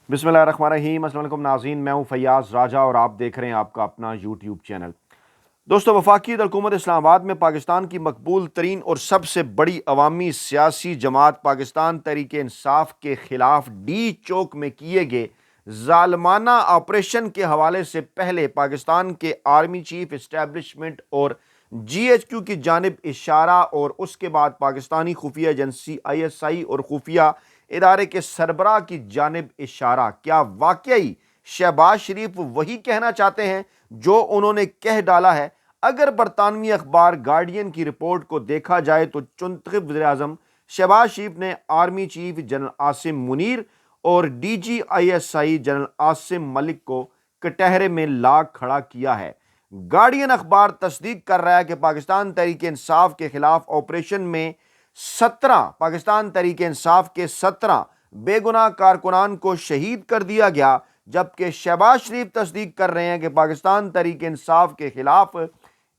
बिस्मिल्लाहिर्रहमानिर्रहीम। अस्सलाम वालेकुम नाज़रीन, मैं हूं फैयाज़ राजा और आप देख रहे हैं आपका अपना यूट्यूब चैनल। दोस्तों, वफाकी हुकूमत इस्लामाबाद में पाकिस्तान की मकबूल तरीन और सबसे बड़ी अवामी सियासी जमात पाकिस्तान तहरीक इंसाफ के खिलाफ डी चौक में किए गए जालमाना ऑपरेशन के हवाले से पहले पाकिस्तान के आर्मी चीफ इस्टेब्लिशमेंट और GHQ की जानिब इशारा और उसके बाद पाकिस्तानी खुफिया एजेंसी ISI और खुफिया इदारे के सरबराह की जानिब इशारा। क्या वाकई शहबाज शरीफ वही कहना चाहते हैं जो उन्होंने कह डाला है? अगर बरतानवी अखबार गार्डियन की रिपोर्ट को देखा जाए तो चुंतखब वज़ीर-ए-आज़म शहबाज शरीफ ने army chief general Asim Munir और DG ISI general Asim Malik को कटहरे में ला खड़ा किया है। गार्डियन अखबार तस्दीक कर रहा है कि पाकिस्तान तहरीक इंसाफ के खिलाफ ऑपरेशन में 17 पाकिस्तान तहरीक इंसाफ के 17 बेगुनाह कारकुनान को शहीद कर दिया गया, जबकि शहबाज शरीफ तस्दीक कर रहे हैं कि पाकिस्तान तहरीक इंसाफ के खिलाफ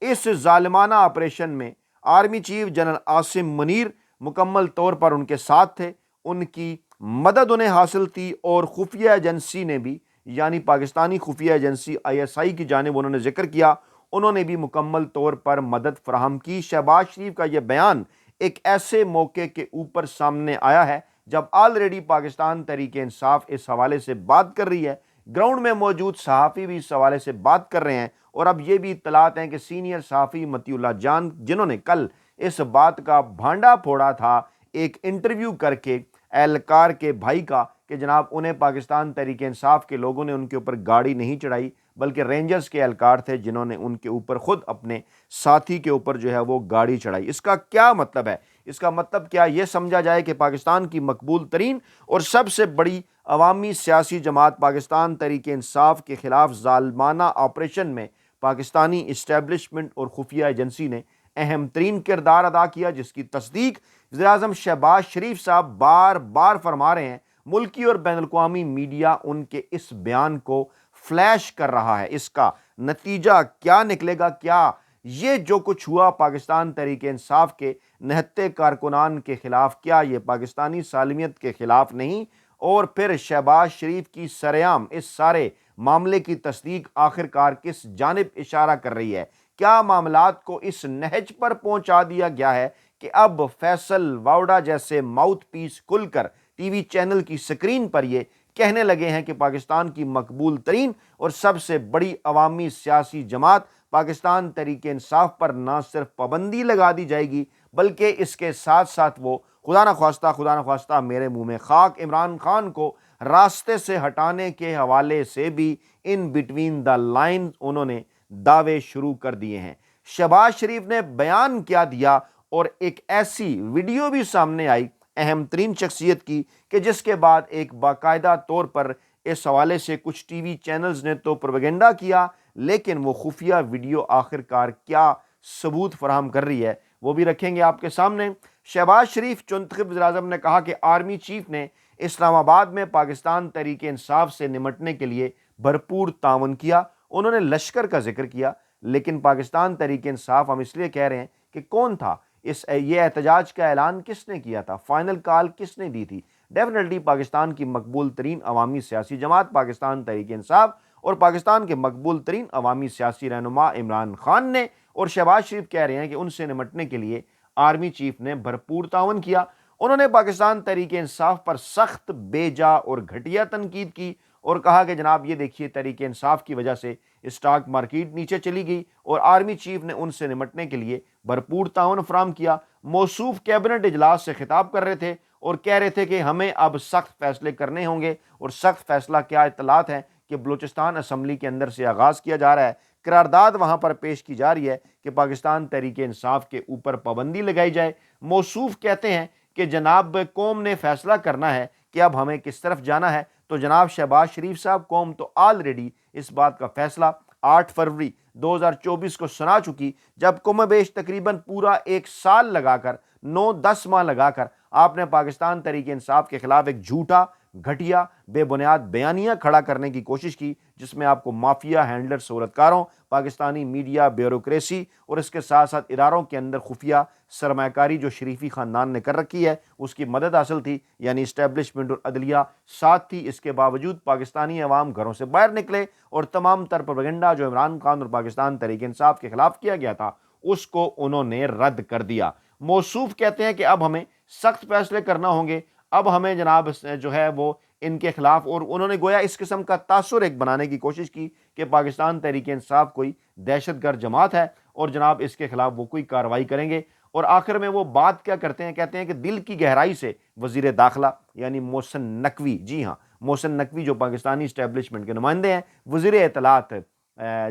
इस जालिमाना ऑपरेशन में army chief general Asim Munir मुकम्मल तौर पर उनके साथ थे, उनकी मदद उन्हें हासिल थी और खुफिया एजेंसी ने भी, यानी पाकिस्तानी खुफिया एजेंसी ISI की जानिब उन्होंने जिक्र किया, उन्होंने भी मुकम्मल तौर पर मदद फराहम की। शहबाज शरीफ का यह बयान एक ऐसे मौके के ऊपर सामने आया है जब ऑलरेडी पाकिस्तान तहरीक इंसाफ इस हवाले से बात कर रही है, ग्राउंड में मौजूद सहाफ़ी भी इस हवाले से बात कर रहे हैं और अब ये भी इत्तलात हैं कि सीनियर सहाफ़ी मतीउल्लाह जान, जिन्होंने कल इस बात का भांडा फोड़ा था एक इंटरव्यू करके एहलकार के भाई का कि जनाब उन्हें पाकिस्तान तहरीक इंसाफ के लोगों ने उनके ऊपर गाड़ी नहीं चढ़ाई बल्कि रेंजर्स के एहलकार थे जिन्होंने उनके ऊपर खुद अपने साथी के ऊपर जो है वो गाड़ी चढ़ाई। इसका क्या मतलब है? इसका मतलब क्या ये समझा जाए कि पाकिस्तान की मकबूल तरीन और सबसे बड़ी अवामी सियासी जमात पाकिस्तान तहरीक इंसाफ के खिलाफ जालमाना ऑपरेशन में पाकिस्तानी इस्टेब्लिशमेंट और खुफिया एजेंसी ने अहम तरीन किरदार अदा किया, जिसकी तस्दीक वज़ीर-ए-आज़म शहबाज शरीफ साहब बार बार फरमा रहे हैं। मुल्की और बैनुल-अक़वामी मीडिया उनके इस बयान को फ्लैश कर रहा है। इसका नतीजा क्या निकलेगा? क्या ये जो कुछ हुआ पाकिस्तान तहरीक इंसाफ के निहत्ते कारकुनान के खिलाफ, क्या ये पाकिस्तानी सालमियत के खिलाफ नहीं? और फिर शहबाज शरीफ की सरेआम इस सारे मामले की तस्दीक आखिरकार किस जानिब इशारा कर रही है? क्या मामलात को इस नहज पर पहुंचा दिया गया है कि अब फैसल वाउडा जैसे माउथ पीस खुलकर TV चैनल की स्क्रीन पर ये कहने लगे हैं कि पाकिस्तान की मकबूल तरीन और सबसे बड़ी अवामी सियासी जमात पाकिस्तान तहरीक इंसाफ पर ना सिर्फ पाबंदी लगा दी जाएगी बल्कि इसके साथ साथ वो खुदा न ख्वास्ता मेरे मुंह में खाक, इमरान खान को रास्ते से हटाने के हवाले से भी इन बिटवीन द लाइन उन्होंने दावे शुरू कर दिए हैं। शहबाज शरीफ ने बयान क्या दिया और एक ऐसी वीडियो भी सामने आई अहम तरीन शख्सियत की कि जिसके बाद एक बाकायदा तौर पर इस हवाले से कुछ TV चैनल्स ने तो प्रोपेगेंडा किया, लेकिन वो खुफिया वीडियो आखिरकार क्या सबूत फराहम कर रही है वो भी रखेंगे आपके सामने। शहबाज शरीफ चुंतखब वज़ीर-ए-आज़म ने कहा कि आर्मी चीफ ने इस्लामाबाद में पाकिस्तान तहरीक इंसाफ से निमटने के लिए भरपूर तावन किया। उन्होंने लश्कर का जिक्र किया, लेकिन पाकिस्तान तहरीक इंसाफ हम इसलिए कह रहे हैं कि कौन था ये एहतजाज का ऐलान किसने किया था, फाइनल कॉल किसने दी थी? डेफिनेटली पाकिस्तान की मकबूल तरीन अवामी सियासी जमात पाकिस्तान तहरीक इंसाफ और पाकिस्तान के मकबूल तरीन अवामी सियासी रहनुमा इमरान खान ने। और शहबाज शरीफ कह रहे हैं कि उनसे निमटने के लिए आर्मी चीफ ने भरपूर तावन किया। उन्होंने पाकिस्तान तहरीक इंसाफ पर सख्त, बेजा और घटिया तनकीद की और कहा कि जनाब ये देखिए तहरीक इंसाफ की वजह से स्टॉक मार्केट नीचे चली गई और आर्मी चीफ ने उनसे निमटने के लिए भरपूर ताउन फराहम किया। मौसूफ कैबिनेट इजलास से खिताब कर रहे थे और कह रहे थे कि हमें अब सख्त फैसले करने होंगे। और सख्त फैसला क्या? इत्तलात है कि बलूचिस्तान असम्बली के अंदर से आगाज़ किया जा रहा है, करारदाद वहाँ पर पेश की जा रही है कि पाकिस्तान तहरीक इंसाफ के ऊपर पाबंदी लगाई जाए। मौसूफ कहते हैं कि जनाब कौम ने फैसला करना है कि अब हमें किस तरफ जाना है। तो जनाब शहबाज शरीफ साहब, कौम तो ऑलरेडी इस बात का फैसला 8 फरवरी 2024 को सुना चुकी, जब कमोबेश तकरीबन पूरा एक साल लगाकर 9-10 माह लगाकर आपने पाकिस्तान तहरीक इंसाफ के खिलाफ एक झूठा घटिया बेबुनियाद बयानियाँ खड़ा करने की कोशिश की, जिसमें आपको माफिया हैंडलर सहूलतकारों, पाकिस्तानी मीडिया, ब्यूरोक्रेसी और इसके साथ साथ इदारों के अंदर खुफिया सरमाकारी जो शरीफी ख़ानदान ने कर रखी है उसकी मदद हासिल थी, यानी इस्टेब्लिशमेंट और अदलिया साथ थी। इसके बावजूद पाकिस्तानी अवाम घरों से बाहर निकले और तमाम तर प्रोपेगेंडा जो इमरान खान और पाकिस्तान तहरीक इंसाफ के खिलाफ किया गया था उसको उन्होंने रद्द कर दिया। मौसूफ कहते हैं कि अब हमें सख्त फैसले करना होंगे, अब हमें जनाब जो है वो इनके खिलाफ, और उन्होंने गोया इस किस्म का तासुर एक बनाने की कोशिश की कि पाकिस्तान तहरीक इंसाफ कोई दहशतगर्द जमात है और जनाब इसके खिलाफ वो कोई कार्रवाई करेंगे। और आखिर में वो बात क्या करते हैं, कहते हैं कि दिल की गहराई से वजीर दाखिला यानी मोहसिन नकवी, जी हाँ मोहसिन नकवी जो पाकिस्तानी इस्टेब्लिशमेंट के नुमाइंदे हैं, वजीर इत्तलात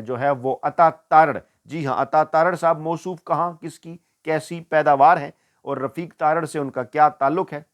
जो है वो अता तारड़, जी हाँ अता तारड़ साहब मौसूफ कहाँ किसकी कैसी पैदावार है और रफ़ीक तारड़ से उनका क्या ताल्लुक है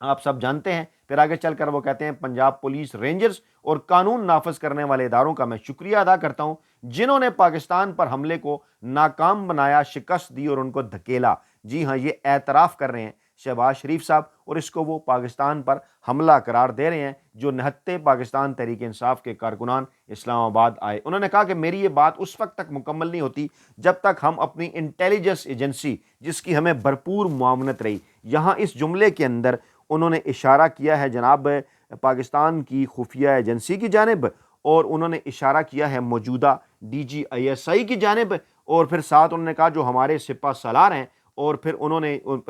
आप सब जानते हैं। फिर आगे चलकर वो कहते हैं पंजाब पुलिस, रेंजर्स और कानून नाफज करने वाले इदारों का मैं शुक्रिया अदा करता हूं जिन्होंने पाकिस्तान पर हमले को नाकाम बनाया, शिकस्त दी और उनको धकेला। जी हाँ, ये एतराफ़ कर रहे हैं शहबाज शरीफ साहब और इसको वो पाकिस्तान पर हमला करार दे रहे हैं जो निहत्ते पाकिस्तान तहरीक इंसाफ के कारकुनान इस्लामाबाद आए। उन्होंने कहा कि मेरी ये बात उस वक्त तक मुकम्मल नहीं होती जब तक हम अपनी इंटेलिजेंस एजेंसी जिसकी हमें भरपूर मुआवनत रही, यहाँ इस जुमले के अंदर उन्होंने इशारा किया है जनाब पाकिस्तान की खुफिया एजेंसी की जानिब और उन्होंने इशारा किया है मौजूदा DGISI की जानिब और फिर साथ उन्होंने कहा जो हमारे सिपा सालार हैं और फिर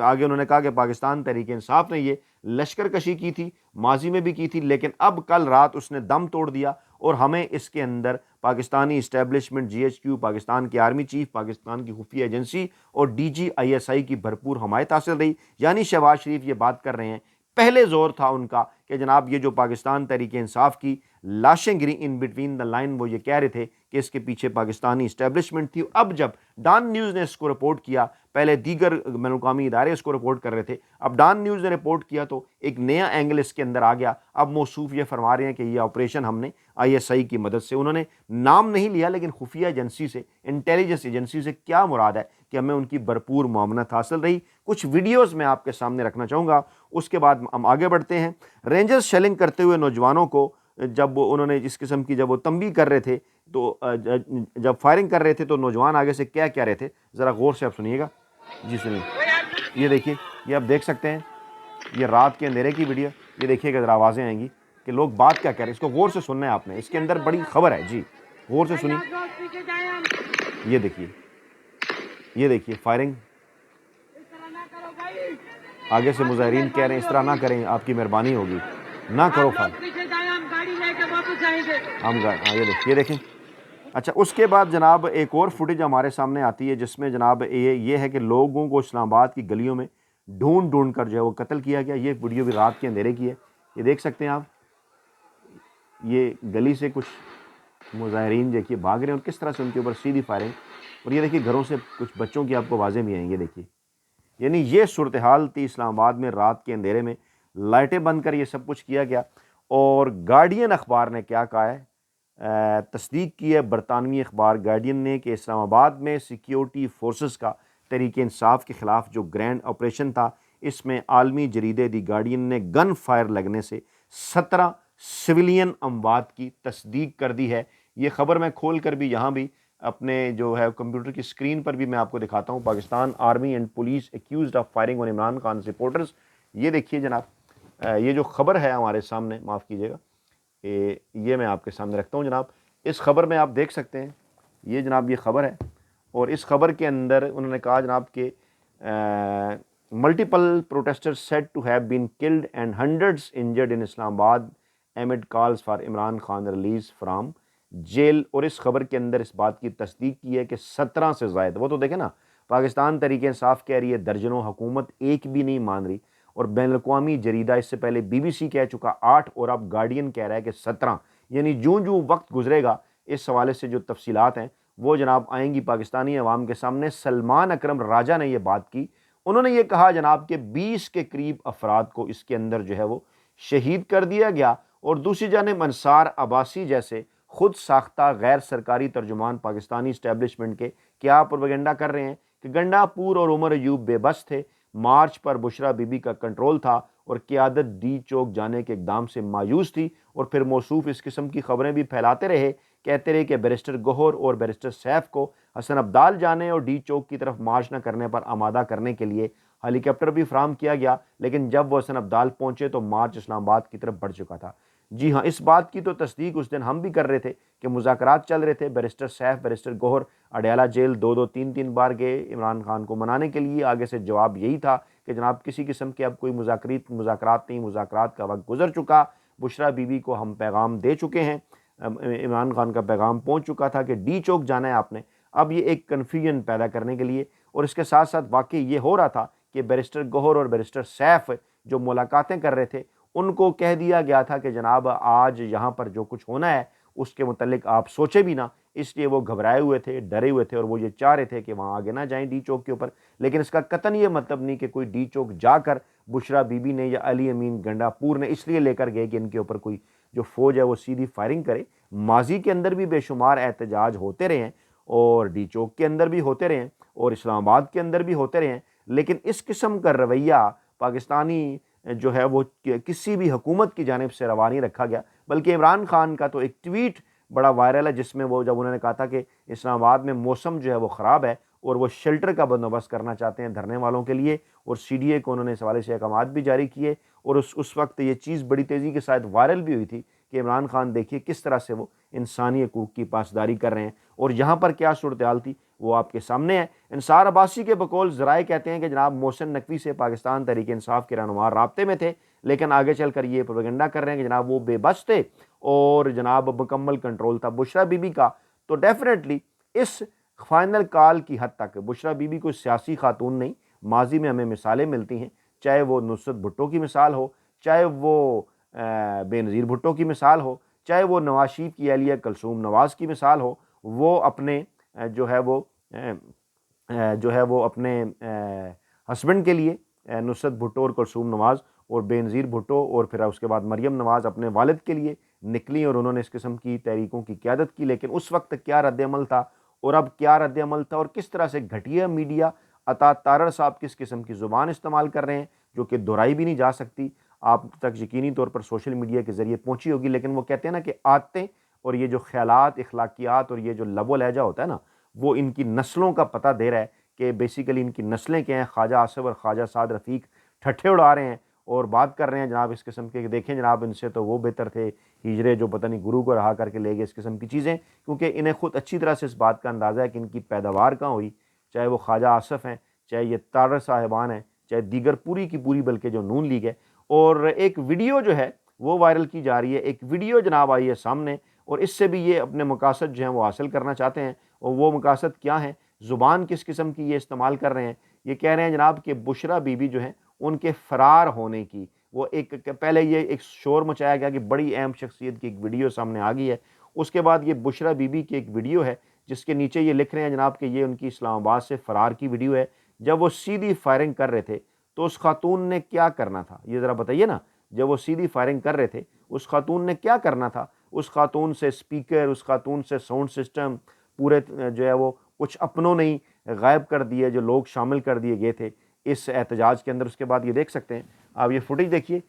आगे उन्होंने कहा कि पाकिस्तान तहरीक इंसाफ ने ये लश्कर कशी की थी, माजी में भी की थी, लेकिन अब कल रात उसने दम तोड़ दिया और हमें इसके अंदर पाकिस्तानी इस्टेब्लिशमेंट, GHQ, पाकिस्तान की आर्मी चीफ, पाकिस्तान की खुफिया एजेंसी और DGISI की भरपूर हमायत हासिल रही। यानी शहबाज शरीफ ये बात कर रहे हैं, पहले जोर था उनका कि जनाब ये जो पाकिस्तान तहरीक इंसाफ की लाशें गिरी इन बिटवीन द लाइन, वो ये कह रहे थे कि इसके पीछे पाकिस्तानी इस्टेब्लिशमेंट थी। अब जब डॉन न्यूज़ ने इसको रिपोर्ट किया, पहले दीगर बैनुल-अक़वामी इदारे इसको रिपोर्ट कर रहे थे, अब डॉन न्यूज़ ने रिपोर्ट किया तो एक नया एंगल इसके अंदर आ गया। अब मौसूफ ये फरमा रहे हैं कि ये ऑपरेशन हमने ISI की मदद से, उन्होंने नाम नहीं लिया लेकिन खुफिया एजेंसी से, इंटेलिजेंस एजेंसी से क्या मुराद है कि हमें उनकी भरपूर मुआवनत हासिल रही। कुछ वीडियोज़ मैं आपके सामने रखना चाहूँगा, उसके बाद हम आगे बढ़ते हैं। रेंजर्स शेलिंग करते हुए नौजवानों को जब उन्होंने इस किस्म की जब वो तंबीह कर रहे थे तो जब फायरिंग कर रहे थे तो नौजवान आगे से क्या कह रहे थे, ज़रा गौर से आप सुनिएगा। जी सुनिए, ये देखिए, ये आप देख सकते हैं, ये रात के अंधेरे की वीडियो, ये देखिएगा ज़रा आवाज़ें आएंगी कि लोग बात क्या कह रहे हैं, इसको गौर से सुनना है आपने, इसके अंदर बड़ी खबर है। जी गौर से सुनिए, ये देखिए, ये देखिए फायरिंग, आगे से मुजाहिरीन कह रहे हैं इस तरह ना करें, आपकी मेहरबानी होगी, ना करो फायर, हम हाँ ये देखें। अच्छा, उसके बाद जनाब एक और फुटेज हमारे सामने आती है जिसमें जनाब ये है कि लोगों को इस्लामाबाद की गलियों में ढूंढ ढूंढ कर जो है वो कत्ल किया गया। ये वीडियो भी रात के अंधेरे की है, ये देख सकते हैं आप, ये गली से कुछ मुजाहिरीन देखिए भाग रहे हैं और किस तरह से उनके ऊपर सीधी फायरिंग, और ये देखिए घरों से कुछ बच्चों की आपको आवाज़ें भी आएंगी, देखिए। यानी ये सूरत हाल थी इस्लामाबाद में रात के अंधेरे में, लाइटें बंद कर ये सब कुछ किया गया। और गार्डियन अखबार ने क्या कहा है, तस्दीक की है बरतानवी अखबार गार्डियन ने कि इस्लामाबाद में सिक्योरिटी फोर्सेस का तहरीक इंसाफ के ख़िलाफ़ जो ग्रैंड ऑपरेशन था, इसमें आलमी जरीदे दी गार्डियन ने गन फायर लगने से 17 सिविलियन अमवात की तस्दीक कर दी है। ये ख़बर मैं खोल कर भी यहाँ भी अपने जो है कंप्यूटर की स्क्रीन पर भी मैं आपको दिखाता हूँ। Pakistan army and police accused of firing on Imran Khan reporters, ये देखिए जनाब, ये जो ख़बर है हमारे सामने, माफ़ कीजिएगा, ये मैं आपके सामने रखता हूँ जनाब। इस खबर में आप देख सकते हैं, ये जनाब ये खबर है और इस खबर के अंदर उन्होंने कहा जनाब कि multiple protesters said to have been killed and hundreds injured in Islamabad amid calls for Imran Khan release from jail. और इस खबर के अंदर इस बात की तस्दीक की है कि 17 से ज़ायद, वो तो देखें ना, पाकिस्तान तहरीक इंसाफ कह रही है दर्जनों, हुकूमत एक भी नहीं मान रही, और बैनुल-अक़वामी जरीदा इससे पहले BBC कह चुका 8 और अब गार्डियन कह रहा है कि 17। यानी जूँ जूँ वक्त गुजरेगा इस हवाले से जो तफसीलात हैं वो जनाब आएंगी पाकिस्तानी अवाम के सामने। सलमान अकरम राजा ने यह बात की, उन्होंने ये कहा जनाब कि 20 के करीब अफराद को इसके अंदर जो है वो शहीद कर दिया गया, और दूसरी जानिब अंसार अब्बासी जैसे खुद साख्ता गैर सरकारी तर्जुमान पाकिस्तानी इस्टेब्लिशमेंट के क्या प्रोपेगेंडा कर रहे हैं कि गंडापुर और उमर अयूब बेबस थे, मार्च पर बुशरा बीबी का कंट्रोल था اور قیادت ڈی چوک جانے کے اقدام سے مایوس تھی، اور پھر موصوف اس قسم کی خبریں بھی پھیلاتے رہے، کہتے رہے کہ بیرسٹر گوہر اور بیرسٹر سیف کو حسن عبدال جانے اور ڈی چوک کی طرف مارچ نہ کرنے پر آمادہ کرنے کے لیے ہیلی کاپٹر بھی فراہم کیا گیا، لیکن جب وہ حسن عبدال پہنچے تو مارچ اسلام آباد کی طرف بڑھ چکا تھا۔ جی ہاں، اس بات کی تو تصدیق اس دن ہم بھی کر رہے تھے کہ مذاکرات چل رہے تھے۔ بیرسٹر سیف، بیرسٹر گوہر اڈیالہ جیل 2-2 3 بار گئے عمران خان کو منانے کے لیے۔ آگے سے جواب یہی تھا کہ جناب کسی قسم کے اب کوئی مذاکرات نہیں، مذاکرات کا وقت گزر چکا، بشریٰ بی بی کو ہم پیغام دے چکے ہیں، عمران خان کا پیغام پہنچ چکا تھا کہ ڈی چوک جانا ہے آپ نے۔ اب یہ ایک کنفیوژن پیدا کرنے کے لیے، اور اس کے ساتھ ساتھ واقعی یہ ہو رہا تھا کہ بیرسٹر گوہر اور بیرسٹر سیف جو ملاقاتیں کر رہے تھے ان کو کہہ دیا گیا تھا کہ جناب آج یہاں پر جو کچھ ہونا ہے اس کے متعلق آپ سوچے بھی نہ، اس لیے وہ گھبرائے ہوئے تھے، ڈرے ہوئے تھے، اور وہ یہ چاہ رہے تھے کہ وہاں آگے نہ جائیں ڈی چوک کے اوپر۔ لیکن اس کا قطعاً یہ مطلب نہیں کہ کوئی ڈی چوک جا کر بشریٰ بی بی نے یا علی امین گنڈا پور نے اس لیے لے کر گئے کہ ان کے اوپر کوئی جو فوج ہے وہ سیدھی فائرنگ کرے۔ ماضی کے اندر بھی بے شمار احتجاج ہوتے رہے ہیں، اور ڈی چوک کے اندر بھی ہوتے رہے ہیں، اور اسلام آباد کے اندر بھی ہوتے رہے ہیں، لیکن اس قسم کا رویہ پاکستانی جو ہے وہ کسی بھی حکومت کی جانب سے روا نہیں رکھا گیا۔ بلکہ عمران خان کا تو ایک ٹویٹ بڑا وائرل ہے جس میں وہ جب انہوں نے کہا تھا کہ اسلام آباد میں موسم جو ہے وہ خراب ہے اور وہ شیلٹر کا بندوبست کرنا چاہتے ہیں دھرنے والوں کے لیے، اور سی ڈی اے کو انہوں نے اس حوالے سے احکامات بھی جاری کیے، اور اس وقت یہ چیز بڑی تیزی کے ساتھ وائرل بھی ہوئی تھی کہ عمران خان دیکھیے کس طرح سے وہ انسانی حقوق کی پاسداری کر رہے ہیں، اور یہاں پر کیا صورتحال تھی وہ آپ کے سامنے ہے۔ انصار عباسی کے بقول ذرائع کہتے ہیں کہ جناب محسن نقوی سے پاکستان تحریک انصاف کے رہنما رابطے میں تھے، لیکن آگے چل کر یہ پروپیگنڈا کر رہے ہیں کہ جناب وہ بے بس تھے اور جناب مکمل کنٹرول تھا بشریٰ بی بی کا۔ تو ڈیفینیٹلی اس فائنل کال کی حد تک بشریٰ بی بی کوئی سیاسی خاتون نہیں۔ ماضی میں ہمیں مثالیں ملتی ہیں، چاہے وہ نصرت بھٹو کی مثال ہو، چاہے وہ بے نظیر بھٹو کی مثال ہو، چاہے وہ نواز شریف کی اہلیہ کلثوم نواز کی مثال ہو، وہ اپنے جو ہے وہ اپنے ہسبینڈ کے لیے نصرت بھٹو اور کلثوم نواز اور بے نظیر بھٹو اور پھر اس کے بعد مریم نواز اپنے والد کے لیے نکلی اور انہوں نے اس قسم کی تحریکوں کی قیادت کی۔ لیکن اس وقت کیا رد عمل تھا اور اب کیا رد عمل تھا، اور کس طرح سے گھٹیا میڈیا عطا تارڑ صاحب کس قسم کی زبان استعمال کر رہے ہیں جو کہ دہرائی بھی نہیں جا سکتی، آپ تک یقینی طور پر سوشل میڈیا کے ذریعے پہنچی ہوگی۔ لیکن وہ کہتے ہیں نا کہ عادتیں اور یہ جو خیالات، اخلاقیات اور یہ جو لب و لہجہ ہوتا ہے نا، وہ ان کی نسلوں کا پتہ دے رہا ہے کہ بیسیکلی ان کی نسلیں کیا ہیں۔ خواجہ آصف اور خواجہ سعد رفیق ٹھٹھے اڑا رہے ہیں اور بات کر رہے ہیں جناب اس قسم کے کہ دیکھیں جناب ان سے تو وہ بہتر تھے، ہجرے جو پتہ نہیں گرو کو رہا کر کے لے گئے، اس قسم کی چیزیں، کیونکہ انہیں خود اچھی طرح سے اس بات کا اندازہ ہے کہ ان کی پیداوار کہاں ہوئی، چاہے وہ خواجہ آصف ہیں، چاہے یہ تارڑ صاحبان ہیں، چاہے دیگر پوری کی پوری بلکہ جو نون لیگ ہے۔ اور ایک ویڈیو جو ہے وہ وائرل کی جا رہی ہے، ایک ویڈیو جناب آئی ہے سامنے، اور اس سے بھی یہ اپنے مقاصد جو ہیں وہ حاصل کرنا چاہتے ہیں، اور وہ مقاصد کیا ہیں، زبان کس قسم کی یہ استعمال کر رہے ہیں۔ یہ کہہ رہے ہیں جناب کہ بشریٰ بی بی جو ہیں ان کے فرار ہونے کی، وہ ایک پہلے یہ ایک شور مچایا گیا کہ بڑی اہم شخصیت کی ایک ویڈیو سامنے آ گئی ہے، اس کے بعد یہ بشریٰ بی بی کی ایک ویڈیو ہے جس کے نیچے یہ لکھ رہے ہیں جناب کہ یہ ان کی اسلام آباد سے فرار کی ویڈیو ہے۔ جب وہ سیدھی فائرنگ کر رہے تھے تو اس خاتون نے کیا کرنا تھا، یہ ذرا بتائیے نا، جب وہ سیدھی فائرنگ کر رہے تھے اس خاتون نے کیا کرنا تھا؟ اس خاتون سے سپیکر، اس خاتون سے ساؤنڈ سسٹم پورے جو ہے وہ کچھ اپنوں نے ہی غائب کر دیے، جو لوگ شامل کر دیے گئے تھے اس احتجاج کے اندر۔ اس کے بعد یہ دیکھ سکتے ہیں آپ، یہ فوٹیج دیکھیے،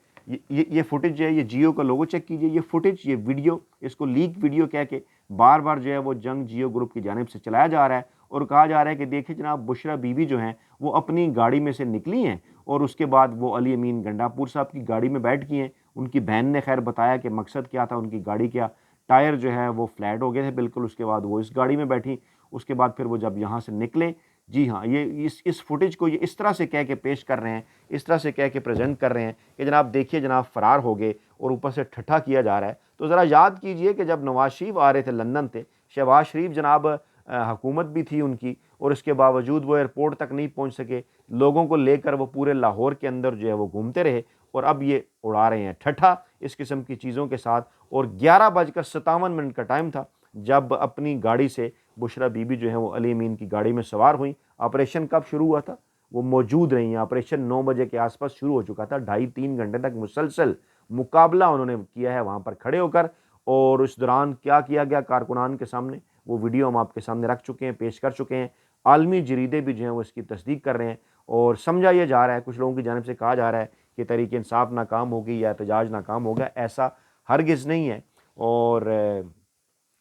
یہ فوٹیج جو ہے، یہ جیو کا لوگو چیک کیجئے، یہ فوٹیج، یہ ویڈیو، اس کو لیک ویڈیو کہہ کے بار بار جو ہے وہ جنگ جیو گروپ کی جانب سے چلایا جا رہا ہے، اور کہا جا رہا ہے کہ دیکھیں جناب بشریٰ بی بی جو ہیں وہ اپنی گاڑی میں سے نکلی ہیں، اور اس کے بعد وہ علی امین گنڈا پور صاحب کی گاڑی میں بیٹھ گئی ہیں۔ ان کی بہن نے خیر بتایا کہ مقصد کیا تھا ان کی گاڑی کیا، ٹائر جو ہے وہ فلیٹ ہو گئے تھے بالکل، اس کے بعد وہ اس گاڑی میں بیٹھی، اس کے بعد پھر وہ جب یہاں سے نکلے، جی ہاں، یہ اس فوٹیج کو یہ اس طرح سے کہہ کے پیش کر رہے ہیں، اس طرح سے کہہ کے پریزنٹ کر رہے ہیں کہ جناب دیکھیے جناب فرار ہو گئے، اور اوپر سے ٹھٹھا کیا جا رہا ہے۔ تو ذرا یاد کیجئے کہ جب نواز شریف آ رہے تھے لندن تھے، شہباز شریف جناب حکومت بھی تھی ان کی، اور اس کے باوجود وہ ایئرپورٹ تک نہیں پہنچ سکے، لوگوں کو لے کر وہ پورے لاہور کے اندر جو ہے وہ گھومتے رہے، اور اب یہ اڑا رہے ہیں ٹھٹھا اس قسم کی چیزوں کے ساتھ۔ اور 11:57 کا ٹائم تھا جب اپنی گاڑی سے بشریٰ بی بی جو ہیں وہ علی امین کی گاڑی میں سوار ہوئیں۔ آپریشن کب شروع ہوا تھا؟ وہ موجود رہی ہیں، آپریشن 9 بجے کے آس پاس شروع ہو چکا تھا، 2.5-3 گھنٹے تک مسلسل مقابلہ انہوں نے کیا ہے وہاں پر کھڑے ہو کر۔ اور اس دوران کیا کیا گیا کارکنان کے سامنے، وہ ویڈیو ہم آپ کے سامنے رکھ چکے ہیں، پیش کر چکے ہیں، عالمی جریدے بھی جو ہیں وہ اس کی تصدیق کر رہے ہیں، اور سمجھا یہ جا رہا ہے، کچھ لوگوں کی جانب سے کہا جا رہا ہے کہ تحریک انصاف ناکام ہوگی یا احتجاج ناکام ہوگا، ایسا ہرگز نہیں ہے۔ اور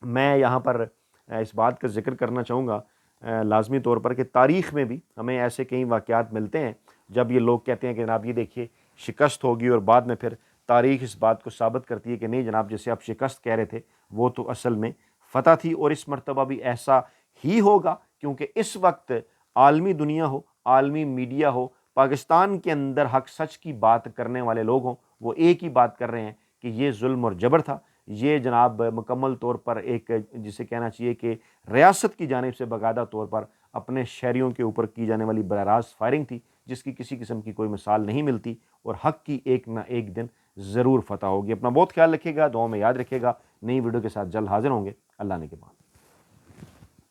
میں یہاں پر اس بات کا ذکر کرنا چاہوں گا لازمی طور پر کہ تاریخ میں بھی ہمیں ایسے کئی واقعات ملتے ہیں جب یہ لوگ کہتے ہیں کہ جناب یہ دیکھیے شکست ہوگی، اور بعد میں پھر تاریخ اس بات کو ثابت کرتی ہے کہ نہیں جناب، جسے آپ شکست کہہ رہے تھے وہ تو اصل میں فتح تھی۔ اور اس مرتبہ بھی ایسا ہی ہوگا، کیونکہ اس وقت عالمی دنیا ہو، عالمی میڈیا ہو، پاکستان کے اندر حق سچ کی بات کرنے والے لوگ ہوں، وہ ایک ہی بات کر رہے ہیں کہ یہ ظلم اور جبر تھا، یہ جناب مکمل طور پر ایک جسے کہنا چاہیے کہ ریاست کی جانب سے باقاعدہ طور پر اپنے شہریوں کے اوپر کی جانے والی براہ راست فائرنگ تھی، جس کی کسی قسم کی کوئی مثال نہیں ملتی، اور حق کی ایک نہ ایک دن ضرور فتح ہوگی۔ اپنا بہت خیال رکھیے گا، دعاؤں میں یاد رکھیے گا۔ نئی ویڈیو کے ساتھ جلد حاضر ہوں گے۔ اللہ نے کے بعد۔